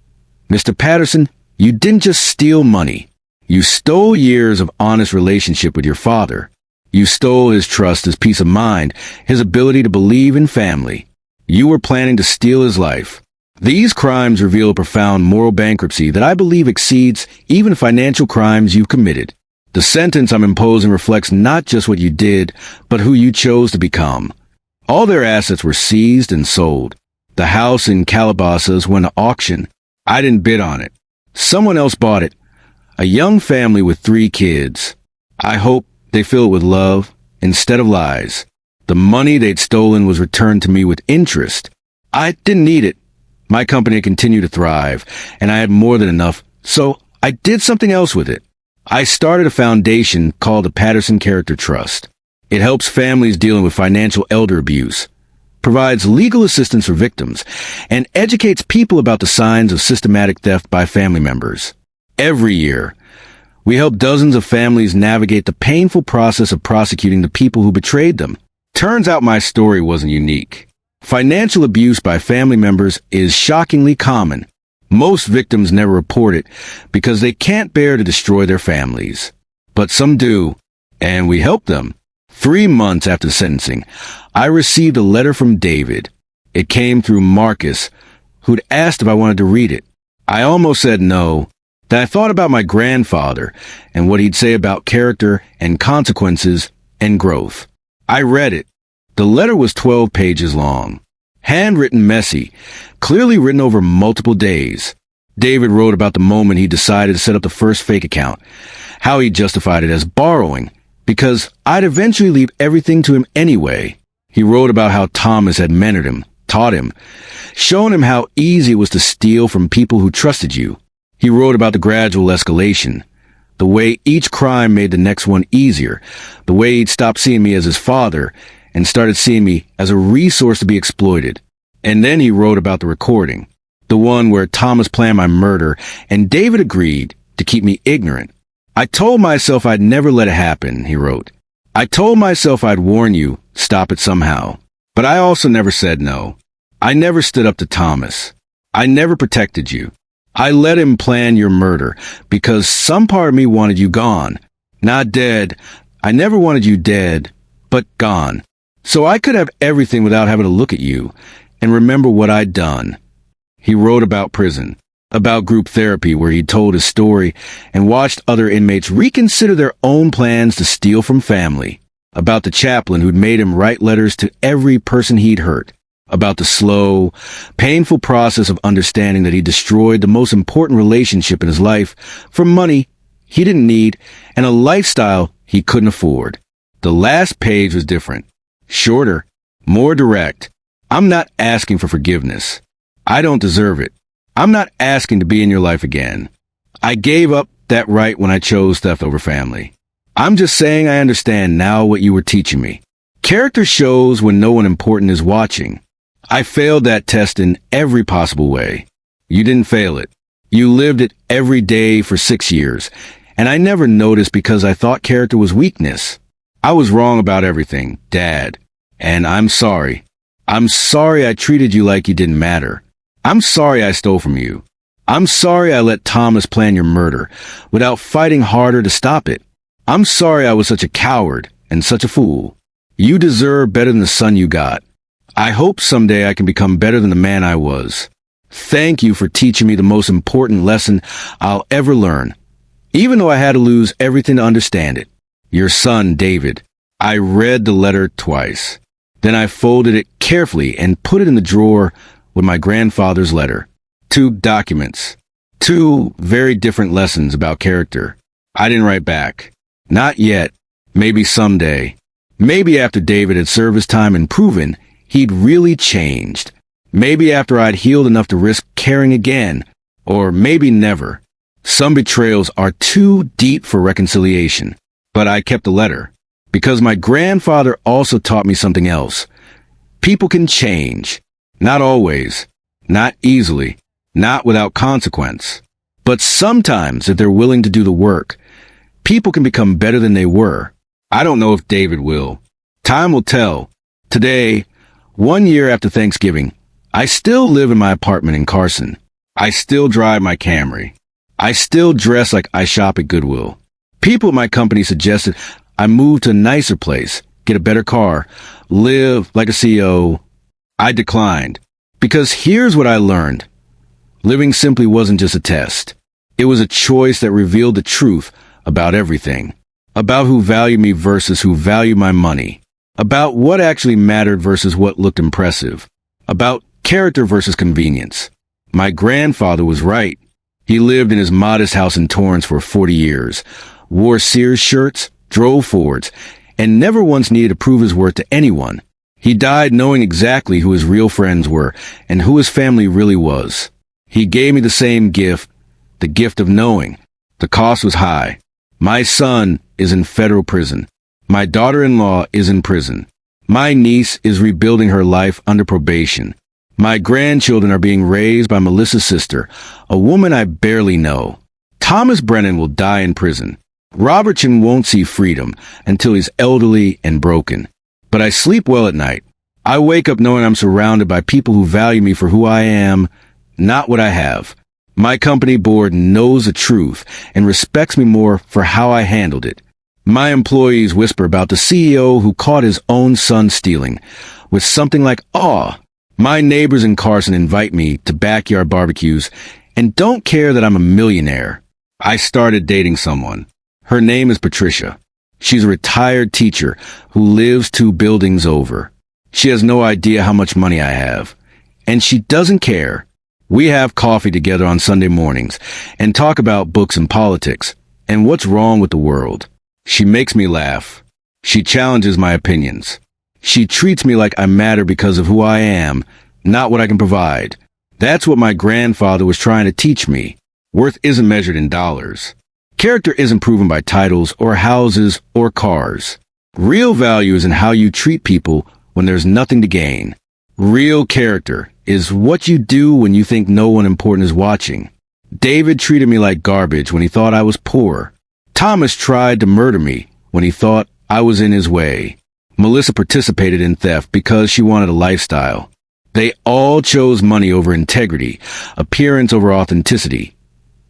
Mr. Patterson, you didn't just steal money. You stole years of honest relationship with your father. You stole his trust, his peace of mind, his ability to believe in family. You were planning to steal his life. These crimes reveal a profound moral bankruptcy that I believe exceeds even financial crimes you've committed. The sentence I'm imposing reflects not just what you did, but who you chose to become. All their assets were seized and sold. The house in Calabasas went to auction. I didn't bid on it. Someone else bought it. A young family with 3 kids. I hope they fill it with love instead of lies. The money they'd stolen was returned to me with interest. I didn't need it. My company continued to thrive, and I had more than enough, so I did something else with it. I started a foundation called the Patterson Character Trust. It helps families dealing with financial elder abuse, provides legal assistance for victims, and educates people about the signs of systematic theft by family members. Every year, we help dozens of families navigate the painful process of prosecuting the people who betrayed them. Turns out my story wasn't unique. Financial abuse by family members is shockingly common. Most victims never report it because they can't bear to destroy their families. But some do, and we help them. 3 months after sentencing, I received a letter from David. It came through Marcus, who'd asked if I wanted to read it. I almost said no. Then I thought about my grandfather and what he'd say about character and consequences and growth. I read it. The letter was 12 pages long. Handwritten messy, clearly written over multiple days. David wrote about the moment he decided to set up the first fake account, how he justified it as borrowing, because I'd eventually leave everything to him anyway. He wrote about how Thomas had mentored him, taught him, shown him how easy it was to steal from people who trusted you. He wrote about the gradual escalation, the way each crime made the next one easier, the way he'd stopped seeing me as his father and started seeing me as a resource to be exploited. And then he wrote about the recording, the one where Thomas planned my murder and David agreed to keep me ignorant. I told myself I'd never let it happen, he wrote. I told myself I'd warn you, stop it somehow. But I also never said no. I never stood up to Thomas. I never protected you. I let him plan your murder because some part of me wanted you gone. Not dead. I never wanted you dead, but gone. So I could have everything without having to look at you and remember what I'd done. He wrote about prison, about group therapy where he told his story and watched other inmates reconsider their own plans to steal from family. about the chaplain who'd made him write letters to every person he'd hurt, about the slow, painful process of understanding that he destroyed the most important relationship in his life for money he didn't need and a lifestyle he couldn't afford. The last page was different, shorter, more direct. I'm not asking for forgiveness. I don't deserve it. I'm not asking to be in your life again. I gave up that right when I chose theft over family. I'm just saying I understand now what you were teaching me. Character shows when no one important is watching. I failed that test in every possible way. You didn't fail it. You lived it every day for 6 years, and I never noticed because I thought character was weakness. I was wrong about everything, Dad, and I'm sorry. I'm sorry I treated you like you didn't matter. I'm sorry I stole from you. I'm sorry I let Thomas plan your murder without fighting harder to stop it. I'm sorry I was such a coward and such a fool. You deserve better than the son you got. I hope someday I can become better than the man I was. Thank you for teaching me the most important lesson I'll ever learn, even though I had to lose everything to understand it. Your son, David. I read the letter twice. Then I folded it carefully and put it in the drawer with my grandfather's letter. 2 documents. 2 very different lessons about character. I didn't write back. Not yet. Maybe someday. Maybe after David had served his time and proven he'd really changed. Maybe after I'd healed enough to risk caring again. Or maybe never. Some betrayals are too deep for reconciliation. But I kept the letter. Because my grandfather also taught me something else. People can change. Not always. Not easily. Not without consequence. But sometimes, if they're willing to do the work, people can become better than they were. I don't know if David will. Time will tell. Today, 1 year after Thanksgiving, I still live in my apartment in Carson. I still drive my Camry. I still dress like I shop at Goodwill. People at my company suggested I move to a nicer place, get a better car, live like a CEO. I declined. Because here's what I learned. Living simply wasn't just a test. It was a choice that revealed the truth about everything. About who valued me versus who valued my money. About what actually mattered versus what looked impressive. About character versus convenience. My grandfather was right. He lived in his modest house in Torrance for 40 years, wore Sears shirts, drove Fords, and never once needed to prove his worth to anyone. He died knowing exactly who his real friends were and who his family really was. He gave me the same gift, the gift of knowing. The cost was high. My son is in federal prison. My daughter-in-law is in prison. My niece is rebuilding her life under probation. My grandchildren are being raised by Melissa's sister, a woman I barely know. Thomas Brennan will die in prison. Robertson won't see freedom until he's elderly and broken. But I sleep well at night. I wake up knowing I'm surrounded by people who value me for who I am, not what I have. My company board knows the truth and respects me more for how I handled it. My employees whisper about the CEO who caught his own son stealing, with something like awe. My neighbors in Carson invite me to backyard barbecues and don't care that I'm a millionaire. I started dating someone. Her name is Patricia. She's a retired teacher who lives 2 buildings over. She has no idea how much money I have. And she doesn't care. We have coffee together on Sunday mornings and talk about books and politics and what's wrong with the world. She makes me laugh. She challenges my opinions. She treats me like I matter because of who I am, not what I can provide. That's what my grandfather was trying to teach me. Worth isn't measured in dollars. Character isn't proven by titles or houses or cars. Real value is in how you treat people when there's nothing to gain. Real character is what you do when you think no one important is watching. David treated me like garbage when he thought I was poor. Thomas tried to murder me when he thought I was in his way. Melissa participated in theft because she wanted a lifestyle. They all chose money over integrity, appearance over authenticity,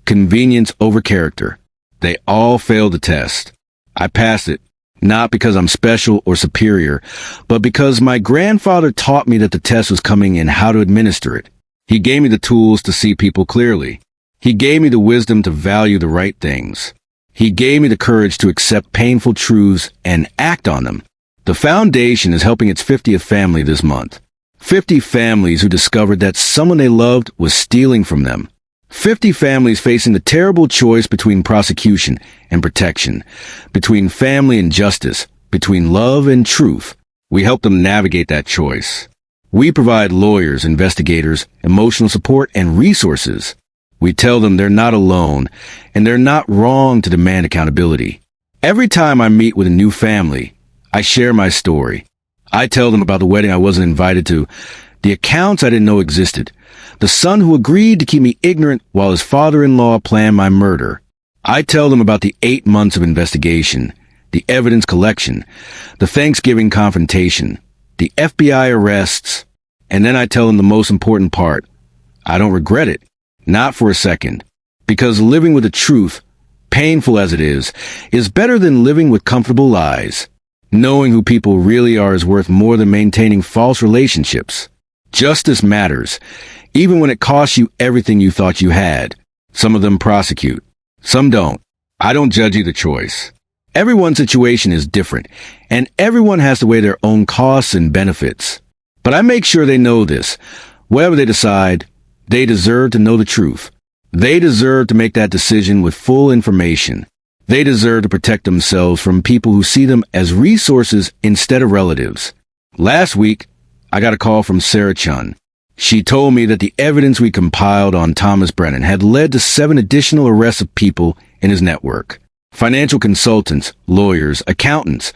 convenience over character. They all failed the test. I passed it, not because I'm special or superior, but because my grandfather taught me that the test was coming and how to administer it. He gave me the tools to see people clearly. He gave me the wisdom to value the right things. He gave me the courage to accept painful truths and act on them. The foundation is helping its 50th family this month. 50 families who discovered that someone they loved was stealing from them. 50 families facing the terrible choice between prosecution and protection, between family and justice, between love and truth. We help them navigate that choice. We provide lawyers, investigators, emotional support, and resources. We tell them they're not alone, and they're not wrong to demand accountability. Every time I meet with a new family, I share my story. I tell them about the wedding I wasn't invited to, the accounts I didn't know existed, the son who agreed to keep me ignorant while his father-in-law planned my murder. I tell them about the 8 months of investigation, the evidence collection, the Thanksgiving confrontation, the FBI arrests, and then I tell them the most important part. I don't regret it, not for a second, because living with the truth, painful as it is better than living with comfortable lies. Knowing who people really are is worth more than maintaining false relationships. Justice matters, even when it costs you everything you thought you had. Some of them prosecute, some don't. I don't judge either choice. Everyone's situation is different, and everyone has to weigh their own costs and benefits. But I make sure they know this. Whatever they decide, they deserve to know the truth. They deserve to make that decision with full information. They deserve to protect themselves from people who see them as resources instead of relatives. Last week, I got a call from Sarah Chun. She told me that the evidence we compiled on Thomas Brennan had led to 7 additional arrests of people in his network. Financial consultants, lawyers, accountants,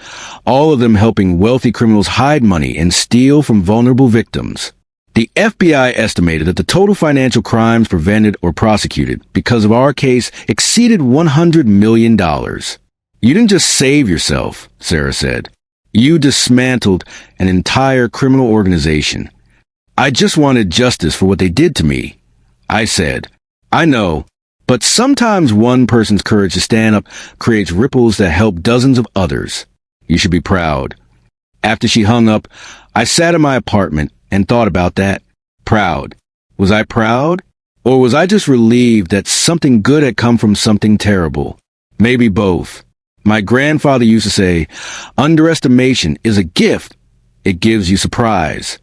all of them helping wealthy criminals hide money and steal from vulnerable victims. The FBI estimated that the total financial crimes prevented or prosecuted because of our case exceeded $100 million. You didn't just save yourself, Sarah said. You dismantled an entire criminal organization. I just wanted justice for what they did to me. I said, I know, but sometimes one person's courage to stand up creates ripples that help dozens of others. You should be proud. After she hung up, I sat in my apartment and thought about that. Proud. Was I proud? Or was I just relieved that something good had come from something terrible? Maybe both. My grandfather used to say, underestimation is a gift. It gives you surprise.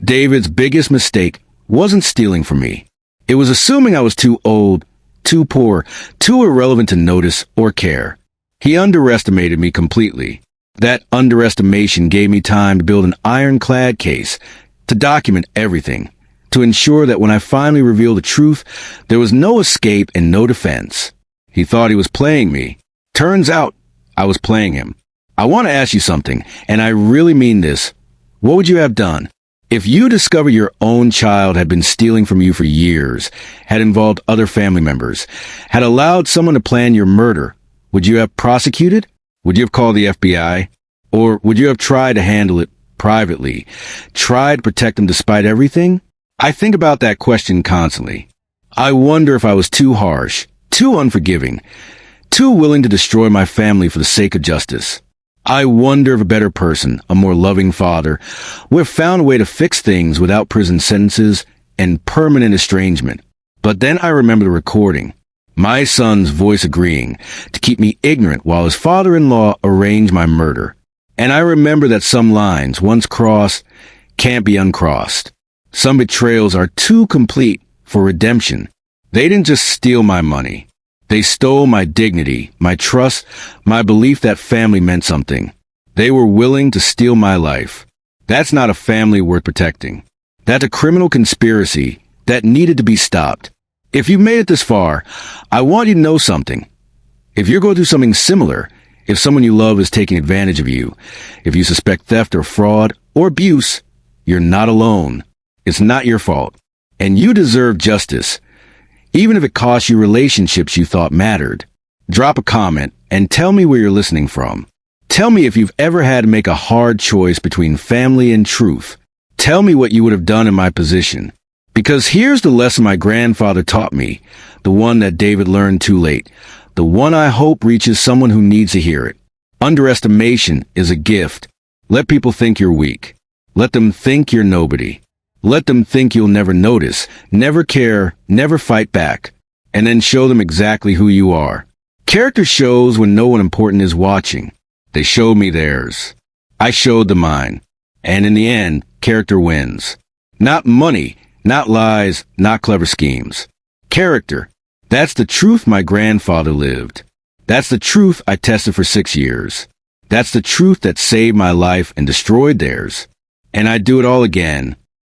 David's biggest mistake wasn't stealing from me. It was assuming I was too old, too poor, too irrelevant to notice or care. He underestimated me completely. That underestimation gave me time to build an ironclad case, to document everything, to ensure that when I finally revealed the truth, there was no escape and no defense. He thought he was playing me. Turns out, I was playing him. I want to ask you something, and I really mean this. What would you have done? If you discovered your own child had been stealing from you for years, had involved other family members, had allowed someone to plan your murder, would you have prosecuted? Would you have called the FBI? Or would you have tried to handle it privately, tried to protect them despite everything? I think about that question constantly. I wonder if I was too harsh, too unforgiving, too willing to destroy my family for the sake of justice. I wonder if a better person, a more loving father, would have found a way to fix things without prison sentences and permanent estrangement. But then I remember the recording. My son's voice agreeing to keep me ignorant while his father-in-law arranged my murder. And I remember that some lines, once crossed, can't be uncrossed. Some betrayals are too complete for redemption. They didn't just steal my money. They stole my dignity, my trust, my belief that family meant something. They were willing to steal my life. That's not a family worth protecting. That's a criminal conspiracy that needed to be stopped. If you made it this far, I want you to know something. If you're going through something similar, if someone you love is taking advantage of you, if you suspect theft or fraud or abuse, you're not alone. It's not your fault. And you deserve justice, even if it costs you relationships you thought mattered. Drop a comment and tell me where you're listening from. Tell me if you've ever had to make a hard choice between family and truth. Tell me what you would have done in my position. Because here's the lesson my grandfather taught me, the one that David learned too late, the one I hope reaches someone who needs to hear it. Underestimation is a gift. Let people think you're weak. Let them think you're nobody. Let them think you'll never notice, never care, never fight back, and then show them exactly who you are. Character shows when no one important is watching. They showed me theirs. I showed them mine. And in the end, character wins. Not money, not lies, not clever schemes. Character. That's the truth my grandfather lived. That's the truth I tested for 6 years. That's the truth that saved my life and destroyed theirs. And I'd do it all again,